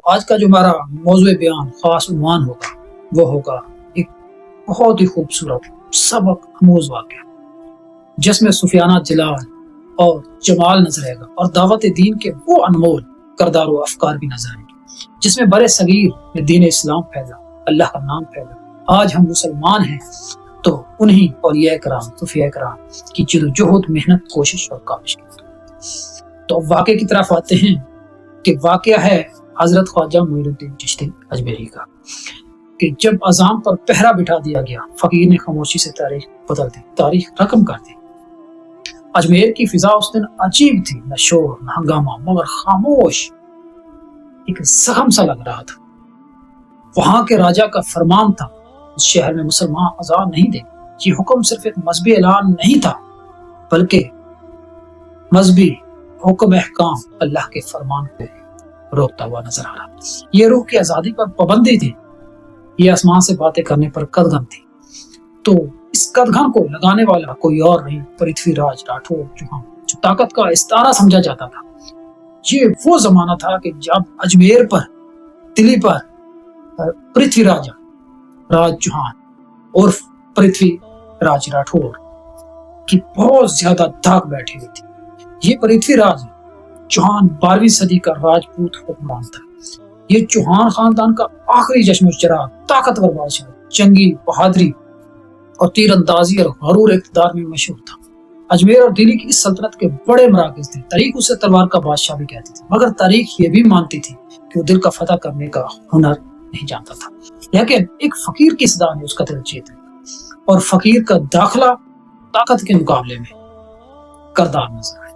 آج کا جو ہمارا موضوع بیان خاص عنوان ہوگا وہ ہوگا ایک بہت ہی خوبصورت سبق آموز واقعہ جس میں سفیانہ جلال اور جمال نظر آئے گا اور دعوت دین کے وہ انمول کردار و افکار بھی نظر آئیں گے جس میں برے صغیر میں دین اسلام پھیلا، اللہ کا نام پھیلا۔ آج ہم مسلمان ہیں تو انہی اولیاء کرام صوفیاء کرام کی جدوجہد، محنت، کوشش اور کاوش کی۔ تو اب واقعے کی طرف آتے ہیں کہ واقعہ ہے حضرت خواجہ معین الدین چشتی اجمیری کا کہ جب اذان پر پہرا بٹھا دیا گیا، فقیر نے خاموشی سے تاریخ بدل دی، تاریخ رقم کر دی۔ اجمیر کی فضا اس دن عجیب تھی، نہ شور نہ ہنگامہ، مگر خاموش، ایک زخم سا لگ رہا تھا۔ وہاں کے راجا کا فرمان تھا اس شہر میں مسلمان اذان نہیں دیں۔ یہ حکم صرف ایک مذہبی اعلان نہیں تھا بلکہ مذہبی حکم احکام اللہ کے فرمان کو روکتا ہوا نظر آ رہا۔ یہ روح کی آزادی پر پابندی تھی، یہ آسمان سے باتیں کرنے پر قدغن تھی۔ تو اس قدغن کو لگانے والا کوئی اور نہیں، پرتھوی راج راٹھور جو طاقت کا استعارہ سمجھا جاتا تھا۔ یہ وہ زمانہ تھا کہ جب اجمیر پر، دلی پر پرتھوی راج چوہان اور پرتھوی راج راٹھور کی بہت زیادہ داغ بیٹھی ہوئی تھی۔ یہ پرتھوی راج چوہان 12ویں صدی کا راجپوت حکمران تھا۔ یہ چوہان خاندان کا آخری چشم و چراغ، طاقتور بادشاہ، جنگی بہادری اور تیر اندازی اور غرور اقتدار میں مشہور تھا۔ اجمیر اور دلی کی اس سلطنت کے بڑے مراکز تھے۔ تاریخ اسے تلوار کا بادشاہ بھی کہتی تھی، مگر تاریخ یہ بھی مانتی تھی کہ وہ دل کا فتح کرنے کا ہنر نہیں جانتا تھا۔ لیکن ایک فقیر کی صدا نے اس کا دل جیت لیا اور فقیر کا داخلہ طاقت کے مقابلے میں کردار نظر آیا۔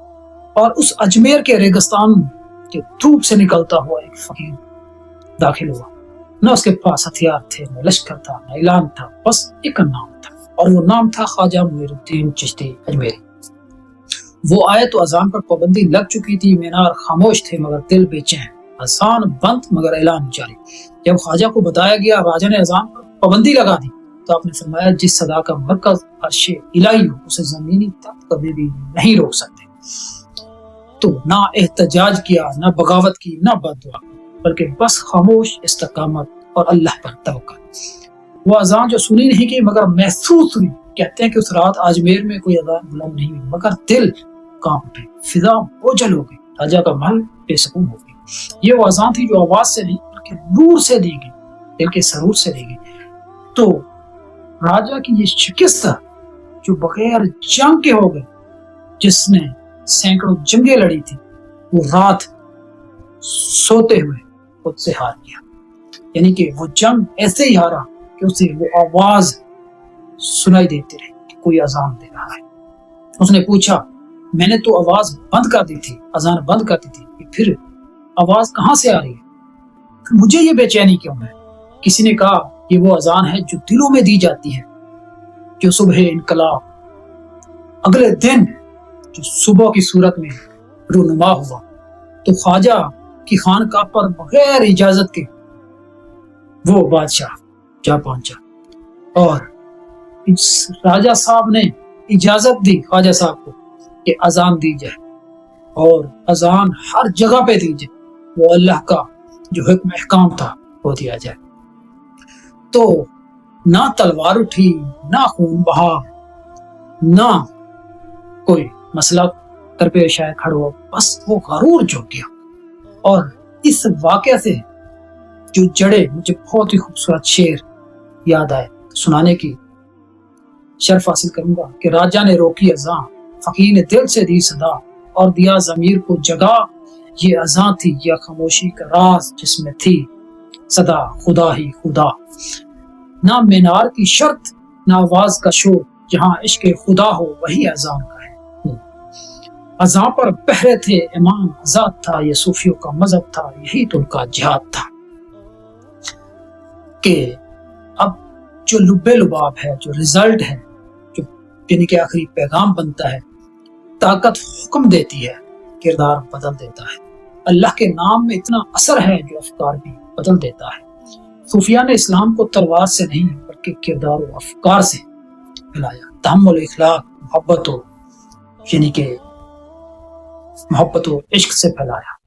اور اس اجمیر کے ریگستان کے دھوپ سے نکلتا ہوا ایک فقیر داخل ہوا۔ نہ اس کے پاس ہتھیار تھے، نہ لشکر تھا، نہ اعلان تھا، بس ایک نام تھا، اور وہ نام تھا خواجہ معین الدین چشتی اجمیری۔ وہ آئے تو اذان پر پابندی لگ چکی تھی، مینار خاموش تھے مگر دل بے چین، اذان بند مگر اعلان جاری۔ جب خواجہ کو بتایا گیا راجا نے اذان پر پابندی لگا دی تو آپ نے فرمایا جس صدا کا مرکز عرش الہی ہو اسے زمینی طاقت کبھی بھی نہیں روک سکتے۔ تو نہ احتجاج کیا، نہ بغاوت کی، نہ بددعا، بلکہ بس خاموش استقامت اور اللہ پر توکل۔ وہ اذان جو سنی نہیں کی مگر محسوس ہوئی۔ کہتے ہیں کہ اس رات اجمیر میں کوئی اذان بلند نہیں ہوئی مگر دل کانپ اٹھے، فضا بوجھل ہو گئی، راجا کا محل بے سکون ہو گئی۔ یہ وہ اذان تھی جو آواز سے نہیں بلکہ نور سے دی گئی، دل کے سرور سے دی گئی۔ تو راجا کی یہ شکست جو بغیر جنگ کے ہو گئی، جس نے سینکڑوں جنگیں لڑی تھی، وہ رات سوتے ہوئے خود سے ہار گیا۔ یعنی کہ وہ جنگ ایسے ہی ہارا کہ اسے وہ آواز سنائی دیتی رہی کہ کوئی اذان دے رہا ہے۔ اس نے پوچھا میں نے تو آواز بند کر دی تھی، اذان بند کر دی تھی، کہ پھر آواز کہاں سے آ رہی ہے؟ مجھے یہ بے چینی کیوں ہے؟ کسی نے کہا یہ وہ اذان ہے جو دلوں میں دی جاتی ہے، جو صبح انقلاب اگلے دن جو صبح کی صورت میں رونما ہوا تو خواجہ کی خانقاہ پر بغیر اجازت کے وہ بادشاہ جا پہنچا اور راجہ صاحب نے اجازت دی خواجہ صاحب کو کہ اذان دی جائے اور اذان ہر جگہ پہ دی جائے، وہ اللہ کا جو حکم احکام تھا وہ دیا جائے۔ تو نہ تلوار اٹھی، نہ خون بہا، نہ کوئی مسئلہ درپیش آئے کھڑا ہوا، بس وہ غرور جھک گیا۔ اور اس واقعہ سے جو جڑے مجھے بہت ہی خوبصورت شعر یاد آئے سنانے کی شرف حاصل کروں گا کہ راجا نے روکی اذان، فقیر نے دل سے دی صدا اور دیا ضمیر کو جگا۔ یہ اذان تھی یا خاموشی کا راز جس میں تھی صدا خدا ہی خدا۔ نہ مینار کی شرط نہ آواز کا شور، جہاں عشق خدا ہو وہی اذان کا ہے۔ اذان پر پہرے تھے امام آزاد تھا، یہ صوفیوں کا مذہب تھا، یہی تو ان کا جہاد تھا۔ کہ اب جو لبے لباب ہے، جو رزلٹ ہے، جو یعنی کہ آخری پیغام بنتا ہے، طاقت حکم دیتی ہے، کردار بدل دیتا ہے۔ اللہ کے نام میں اتنا اثر ہے جو افکار بھی بدل دیتا ہے۔ صوفیاء نے اسلام کو تلوار سے نہیں بلکہ کردار و افکار سے پھیلایا، تحمل، اخلاق، محبت و عشق سے پھیلایا۔